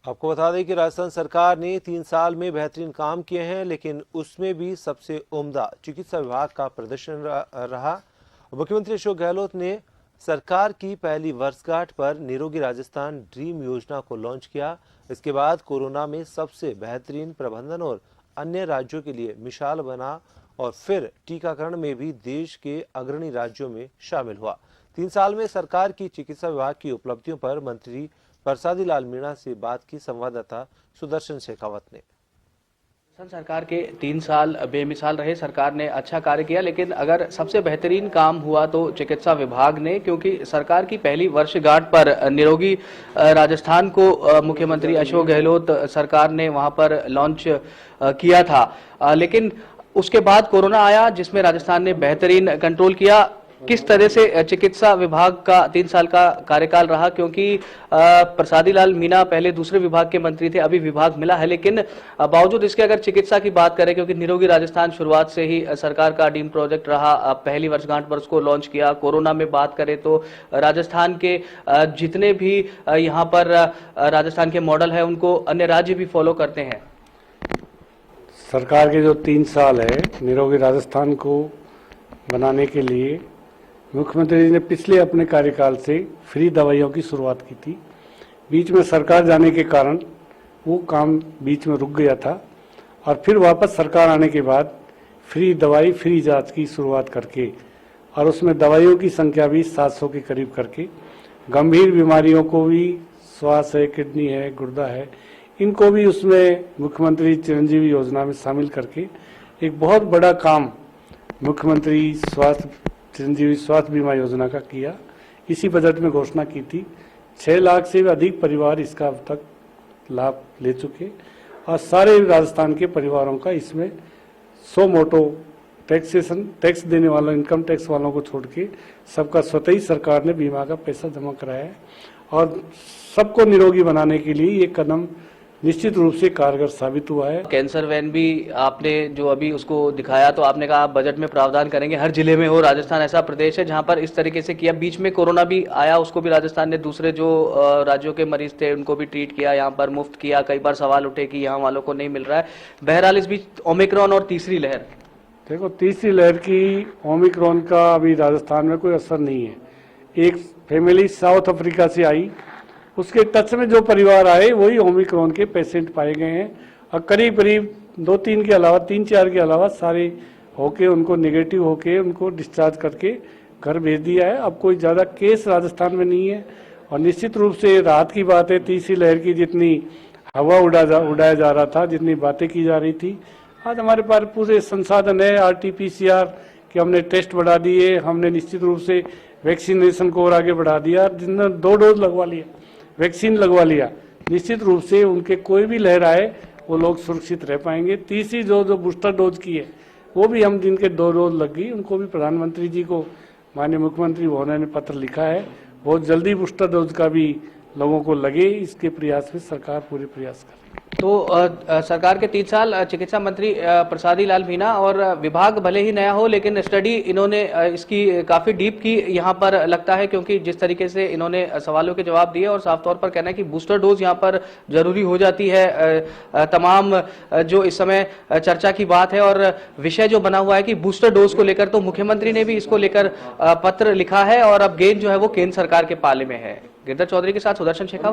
आपको बता दें कि राजस्थान सरकार ने 3 साल में बेहतरीन काम किए हैं, लेकिन उसमें भी सबसे उम्दा चिकित्सा विभाग का प्रदर्शन रहा। मुख्यमंत्री अशोक गहलोत ने सरकार की पहली वर्षगांठ पर निरोगी राजस्थान ड्रीम योजना को लॉन्च किया। इसके बाद कोरोना में सबसे बेहतरीन प्रबंधन और अन्य राज्यों के लिए मिसाल बना और फिर टीकाकरण में भी देश के अग्रणी राज्यों में शामिल हुआ। 3 साल में सरकार की चिकित्सा विभाग की उपलब्धियों पर मंत्री प्रसादी लाल मीणा से बात की संवाददाता सुदर्शन शेखावत ने। सरकार के 3 साल बेमिसाल रहे। सरकार ने अच्छा कार्य किया, लेकिन अगर सबसे बेहतरीन काम हुआ तो चिकित्सा विभाग ने, क्योंकि सरकार की पहली वर्षगांठ पर निरोगी राजस्थान को मुख्यमंत्री अशोक गहलोत सरकार ने वहां पर लॉन्च किया था। लेकिन उसके बाद कोरोना आया, जिसमें राजस्थान ने बेहतरीन कंट्रोल किया। किस तरह से चिकित्सा विभाग का 3 साल का कार्यकाल रहा, क्योंकि प्रसादी लाल मीणा पहले दूसरे विभाग के मंत्री थे, अभी विभाग मिला है, लेकिन बावजूद इसके अगर चिकित्सा की बात करें, क्योंकि निरोगी राजस्थान शुरुआत से ही सरकार का ड्रीम प्रोजेक्ट रहा, पहली वर्षगांठ पर उसको लॉन्च किया। कोरोना में बात करें तो राजस्थान के जितने भी यहाँ पर राजस्थान के मॉडल है उनको अन्य राज्य भी फॉलो करते हैं। सरकार के जो 3 साल है निरोगी राजस्थान को बनाने के लिए मुख्यमंत्री जी ने पिछले अपने कार्यकाल से फ्री दवाइयों की शुरुआत की थी। बीच में सरकार जाने के कारण वो काम बीच में रुक गया था और फिर वापस सरकार आने के बाद फ्री दवाई फ्री जांच की शुरुआत करके और उसमें दवाइयों की संख्या भी 700 के करीब करके गंभीर बीमारियों को भी, श्वास है, किडनी है, गुर्दा है, इनको भी उसमें मुख्यमंत्री चिरंजीवी योजना में शामिल करके एक बहुत बड़ा काम मुख्यमंत्री चिरंजीवी स्वास्थ्य बीमा योजना का किया। इसी बजट में घोषणा की थी। 6 लाख से भी अधिक परिवार इसका अब तक लाभ ले चुके और सारे राजस्थान के परिवारों का इसमें 100 मोटो टैक्स देने वालों, इनकम टैक्स वालों को छोड़ के सबका स्वतः ही सरकार ने बीमा का पैसा जमा कराया है और सबको निरोगी बनाने के लिए ये कदम निश्चित रूप से कारगर साबित हुआ है। कैंसर वैन भी आपने जो अभी उसको दिखाया, तो आपने कहा आप बजट में प्रावधान करेंगे हर जिले में हो। राजस्थान ऐसा प्रदेश है जहां पर इस तरीके से किया। बीच में कोरोना भी आया, उसको भी राजस्थान ने दूसरे जो राज्यों के मरीज थे उनको भी ट्रीट किया, यहाँ पर मुफ्त किया। कई बार सवाल उठे कि यहाँ वालों को नहीं मिल रहा है। बहरहाल इस बीच ओमिक्रॉन और तीसरी लहर, देखो तीसरी लहर की ओमिक्रॉन का अभी राजस्थान में कोई असर नहीं है। एक फैमिली साउथ अफ्रीका से आई, उसके टच में जो परिवार आए वही ओमिक्रॉन के पेशेंट पाए गए हैं और करीब करीब 2-3 के अलावा 3-4 के अलावा सारे होके उनको नेगेटिव होके उनको डिस्चार्ज करके घर भेज दिया है। अब कोई ज़्यादा केस राजस्थान में नहीं है और निश्चित रूप से राहत की बात है। तीसरी लहर की जितनी हवा उड़ाया जा रहा था, जितनी बातें की जा रही थी, आज हमारे पास पूरे संसाधन है। RT-PCR के हमने टेस्ट बढ़ा दिए, हमने निश्चित रूप से वैक्सीनेशन को और आगे बढ़ा दिया। जिन्होंने 2 डोज लगवा लिया, वैक्सीन लगवा लिया, निश्चित रूप से उनके कोई भी लहर आए वो लोग सुरक्षित रह पाएंगे। तीसरी जो बूस्टर डोज की है वो भी हम जिनके 2 डोज लग गई उनको भी प्रधानमंत्री जी को माननीय मुख्यमंत्री महोदय ने पत्र लिखा है। बहुत जल्दी बूस्टर डोज का भी लोगों को लगे, इसके प्रयास में सरकार पूरे प्रयास करे। तो सरकार के 3 साल चिकित्सा मंत्री प्रसादी लाल मीणा और विभाग भले ही नया हो, लेकिन स्टडी इन्होंने इसकी काफी डीप की यहाँ पर लगता है, क्योंकि जिस तरीके से इन्होंने सवालों के जवाब दिए और साफ तौर पर कहना है कि बूस्टर डोज यहाँ पर जरूरी हो जाती है। तमाम जो इस समय चर्चा की बात है और विषय जो बना हुआ है कि बूस्टर डोज को लेकर, तो मुख्यमंत्री ने भी इसको लेकर पत्र लिखा है और अब गेंद जो है वो केंद्र सरकार के पाले में है। गिरधर चौधरी के साथ सुदर्शन शेखावत।